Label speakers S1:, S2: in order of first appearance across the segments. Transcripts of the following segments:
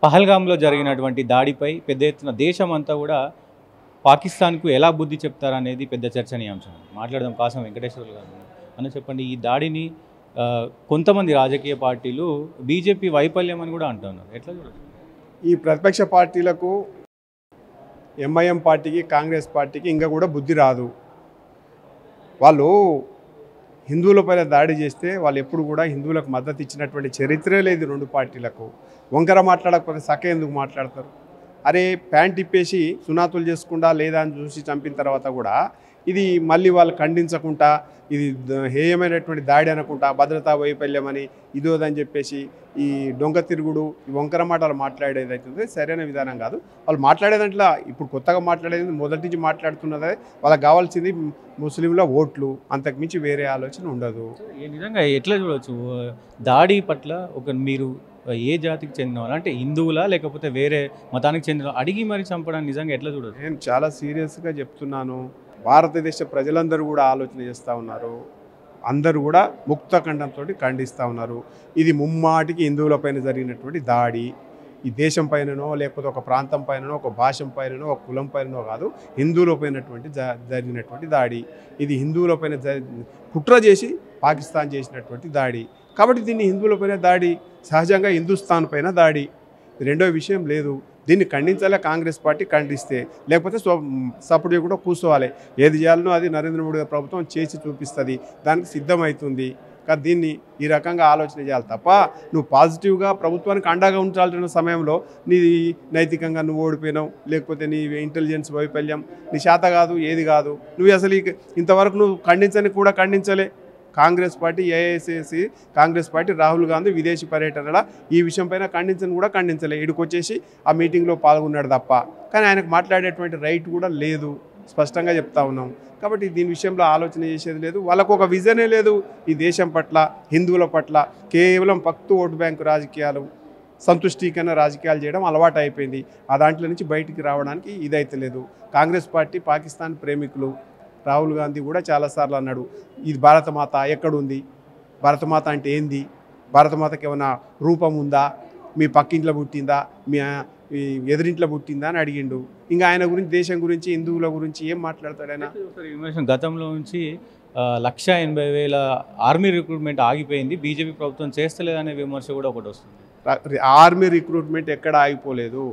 S1: పహల్గామ్లో జరిగినటువంటి దాడిపై పెద్ద ఎత్తున దేశమంతా కూడా పాకిస్తాన్కు ఎలా బుద్ధి చెప్తారనేది పెద్ద చర్చనీయాంశం. మాట్లాడదాం కాసం వెంకటేశ్వర్లు గారు. అని చెప్పండి, ఈ దాడిని కొంతమంది రాజకీయ పార్టీలు బీజేపీ వైఫల్యం అని కూడా అంటున్నారు. ఎట్లా చూడొచ్చు?
S2: ఈ ప్రతిపక్ష పార్టీలకు ఎంఐఎం పార్టీకి కాంగ్రెస్ పార్టీకి ఇంకా కూడా బుద్ధి రాదు. వాళ్ళు హిందువులపైన దాడి చేస్తే వాళ్ళు ఎప్పుడు కూడా హిందువులకు మద్దతు ఇచ్చినటువంటి చరిత్రే లేదు. రెండు పార్టీలకు వంకర మాట్లాడకపోతే సక్క ఎందుకు మాట్లాడతారు? అరే ప్యాంట్ ఇప్పేసి సునాతులు చేసుకుండా లేదా అని చూసి చంపిన తర్వాత కూడా ఇది మళ్ళీ వాళ్ళు ఖండించకుండా ఇది హేయమైనటువంటి దాడి అనుకుంటా భద్రతా వైఫల్యం అని ఇదోదని చెప్పేసి ఈ దొంగ తిరుగుడు ఈ వంకర మాటలు మాట్లాడేది అవుతుంది సరైన విధానం కాదు. వాళ్ళు మాట్లాడేదంట్లో ఇప్పుడు కొత్తగా మాట్లాడేది మొదటి నుంచి మాట్లాడుతున్నదే వాళ్ళకి కావాల్సింది ముస్లింల ఓట్లు, అంతకుమించి వేరే ఆలోచన ఉండదు.
S1: నిజంగా ఎట్లా చూడవచ్చు దాడి పట్ల మీరు ఏ జాతికి చెందిన వాళ్ళు, అంటే హిందువులా లేకపోతే వేరే మతానికి చెందిన అడిగి మరి చంపడానికి నిజంగా ఎట్లా చూడవచ్చు?
S2: నేను చాలా సీరియస్గా చెప్తున్నాను. భారతదేశ ప్రజలందరూ కూడా ఆలోచన చేస్తూ ఉన్నారు. అందరూ కూడా ముక్త ఖండంతో ఖండిస్తూ ఉన్నారు. ఇది ముమ్మాటికి హిందువులపైన జరిగినటువంటి దాడి. ఈ దేశం పైననో లేకపోతే ఒక ప్రాంతం పైననో ఒక భాషం పైననో ఒక కులం పైననో కాదు, హిందువులపైనటువంటి జరిగినటువంటి దాడి. ఇది హిందువులపైన కుట్ర చేసి పాకిస్తాన్ చేసినటువంటి దాడి. కాబట్టి దీన్ని హిందువులపైన దాడి, సహజంగా హిందుస్థాన్ పైన దాడి, రెండో విషయం లేదు. దీన్ని ఖండించాలే కాంగ్రెస్ పార్టీ ఖండిస్తే, లేకపోతే సపోర్ట్ కూడా కూర్చోవాలి. ఏది చేయాలనో అది నరేంద్ర మోడీ ప్రభుత్వం చేసి చూపిస్తుంది, దానికి సిద్ధమవుతుంది. కానీ దీన్ని ఈ రకంగా ఆలోచన చేయాలి తప్ప నువ్వు పాజిటివ్గా ప్రభుత్వానికి అండగా ఉంచాల్సిన సమయంలో నీ నైతికంగా నువ్వు ఓడిపోయినావు, లేకపోతే నీ ఇంటెలిజెన్స్ వైఫల్యం, నీ శాత కాదు ఏది కాదు, నువ్వు అసలు ఇంతవరకు నువ్వు ఖండించని కూడా ఖండించలే. Congress party AICC Congress party Rahul Gandhi విదేశీ పర్యటనల ఈ విషయం పైన ఖండించని కూడా ఖండించలే. ఇక్కడికి వచ్చేసి ఆ మీటింగ్లో పాల్గొన్నాడు తప్ప, కానీ ఆయనకు మాట్లాడేటువంటి రైట్ కూడా లేదు, స్పష్టంగా చెప్తా ఉన్నాం. కాబట్టి దీని విషయంలో ఆలోచన చేసేది లేదు. వాళ్ళకు ఒక విజనే లేదు ఈ దేశం పట్ల, హిందువుల పట్ల. కేవలం పక్తు ఓటు బ్యాంకు రాజకీయాలు, సంతుష్టీకరణ రాజకీయాలు చేయడం అలవాటు అయిపోయింది. ఆ దాంట్లో నుంచి బయటికి రావడానికి ఇదైతే లేదు. కాంగ్రెస్ పార్టీ పాకిస్తాన్ ప్రేమికులు. రాహుల్ గాంధీ కూడా చాలాసార్లు అన్నాడు, ఇది భారతమాత ఎక్కడుంది, భారతమాత అంటే ఏంది, భారతమాతకి ఏమైనా రూపం ఉందా, మీ పక్కింట్లో పుట్టిందా, మీ ఎదురింట్లో పుట్టిందా అని అడిగిండు. ఇంకా ఆయన గురించి, దేశం గురించి, హిందువుల గురించి ఏం మాట్లాడతాడు ఆయన?
S1: గతంలో నుంచి 1,80,000 ఆర్మీ రిక్రూట్మెంట్ ఆగిపోయింది, బీజేపీ ప్రభుత్వం చేస్తలేదనే విమర్శ కూడా ఒకటి వస్తుంది.
S2: ఆర్మీ రిక్రూట్మెంట్ ఎక్కడ ఆగిపోలేదు,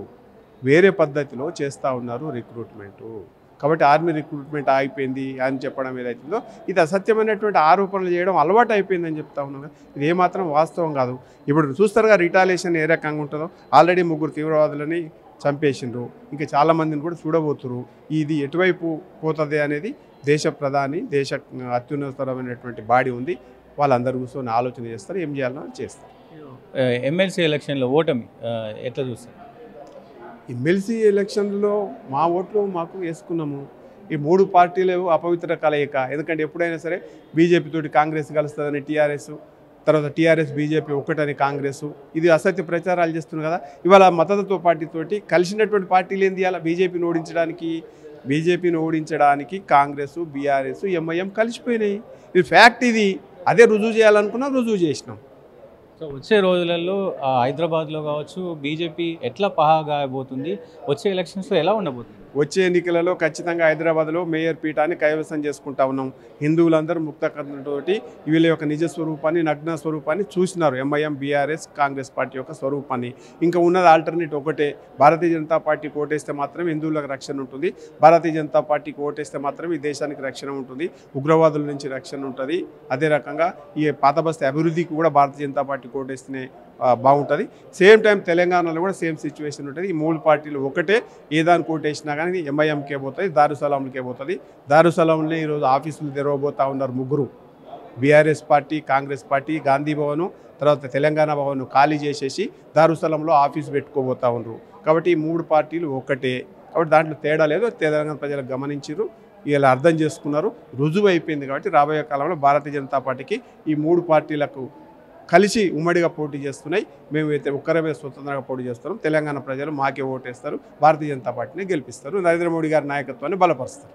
S2: వేరే పద్ధతిలో చేస్తూ ఉన్నారు రిక్రూట్మెంటు. కాబట్టి ఆర్మీ రిక్రూట్మెంట్ ఆగిపోయింది అని చెప్పడం ఏదైతుందో ఇది అసత్యమైనటువంటి ఆరోపణలు చేయడం అలవాటు అయిపోయిందని చెప్తా ఉన్నాను. ఇది ఏమాత్రం వాస్తవం కాదు. ఇప్పుడు చూస్తారుగా రిటాలియేషన్ ఏ రకంగా ఉంటుందో. ఆల్రెడీ 3 తీవ్రవాదులని చంపేసిండ్రు, ఇంకా చాలామందిని కూడా చూడబోతున్నారు. ఇది ఎటువైపు పోతుంది అనేది దేశ ప్రధాని, దేశ అత్యున్నతమైనటువంటి బాడీ ఉంది, వాళ్ళందరూ కూర్చొని ఆలోచన చేస్తారు, ఏం చేయాలో చేస్తారు.
S1: ఎమ్మెల్సీ ఎలక్షన్లో ఓటమి ఎట్లా చూస్తారు?
S2: ఎమ్మెల్సీ ఎలక్షన్లో మా ఓట్లు మాకు వేసుకున్నాము. ఈ 3 పార్టీలు అపవిత్ర కలయిక. ఎందుకంటే ఎప్పుడైనా సరే బీజేపీ తోటి కాంగ్రెస్ కలుస్తుందని టీఆర్ఎస్, తర్వాత టీఆర్ఎస్ బీజేపీ ఒకటని కాంగ్రెస్, ఇది అసత్య ప్రచారాలు చేస్తున్నారు కదా. ఇవాళ మతతత్వ పార్టీతోటి కలిసినటువంటి పార్టీలు ఏంది? అలా బీజేపీని ఓడించడానికి కాంగ్రెస్, బీఆర్ఎస్, ఎంఐఎం కలిసిపోయినాయి. ఇది ఫ్యాక్ట్. ఇది అదే రుజువు చేయాలనుకున్నా రుజువు చేసినాం.
S1: సో వచ్చే రోజులలో హైదరాబాద్లో కావచ్చు బీజేపీ ఎట్లా పహాగాయబోతుంది, వచ్చే ఎలక్షన్స్లో ఎలా ఉండబోతుంది?
S2: వచ్చే ఎన్నికలలో ఖచ్చితంగా హైదరాబాద్లో మేయర్ పీఠాన్ని కైవసం చేసుకుంటా ఉన్నాం. హిందువులందరూ ముక్తకంతోటి వీళ్ళ యొక్క నిజ స్వరూపాన్ని, నగ్న స్వరూపాన్ని చూసినారు. ఎంఐఎం, బీఆర్ఎస్, కాంగ్రెస్ పార్టీ యొక్క స్వరూపాన్ని. ఇంకా ఉన్నది ఆల్టర్నేట్ ఒకటే. భారతీయ జనతా పార్టీకి ఓటేస్తే మాత్రం హిందువులకు రక్షణ ఉంటుంది, భారతీయ జనతా పార్టీకి ఓటేస్తే మాత్రం ఈ దేశానికి రక్షణ ఉంటుంది, ఉగ్రవాదుల నుంచి రక్షణ ఉంటుంది. అదే రకంగా ఈ పాత బస్తీ అభివృద్ధికి కూడా భారతీయ జనతా పార్టీకి ఓటేస్తేనే బాగుంటుంది. సేమ్ టైం తెలంగాణలో కూడా సేమ్ సిచ్యువేషన్ ఉంటుంది. ఈ 3 పార్టీలు ఒకటే. ఏదానికి ఓటేసినా కానీ ఎంఐఎంకే పోతుంది, దారుసలాంకే పోతుంది. దారుసలాంలో ఈరోజు ఆఫీసులు తెరవబోతూ ఉన్నారు 3. BRS party, Congress party Gandhi Bhavan, తర్వాత తెలంగాణ భవన్ ఖాళీ చేసేసి దారుసలంలో ఆఫీసు పెట్టుకోబోతూ ఉన్నారు. కాబట్టి ఈ 3 పార్టీలు ఒకటే. కాబట్టి దాంట్లో తేడా లేదు. తెలంగాణ ప్రజలకు గమనించారు, ఇలా అర్థం చేసుకున్నారు, రుజువు అయిపోయింది. కాబట్టి రాబోయే కాలంలో భారతీయ జనతా పార్టీకి ఈ 3 పార్టీలకు కలిసి ఉమ్మడిగా పోటీ చేస్తున్నాయి. మేమైతే ఒక్కరమే స్వతంత్రంగా పోటీ చేస్తున్నాం. తెలంగాణ ప్రజలు మాకే ఓటేస్తారు, భారతీయ జనతా పార్టీని గెలిపిస్తారు, నరేంద్ర మోడీ గారి నాయకత్వాన్ని బలపరుస్తారు.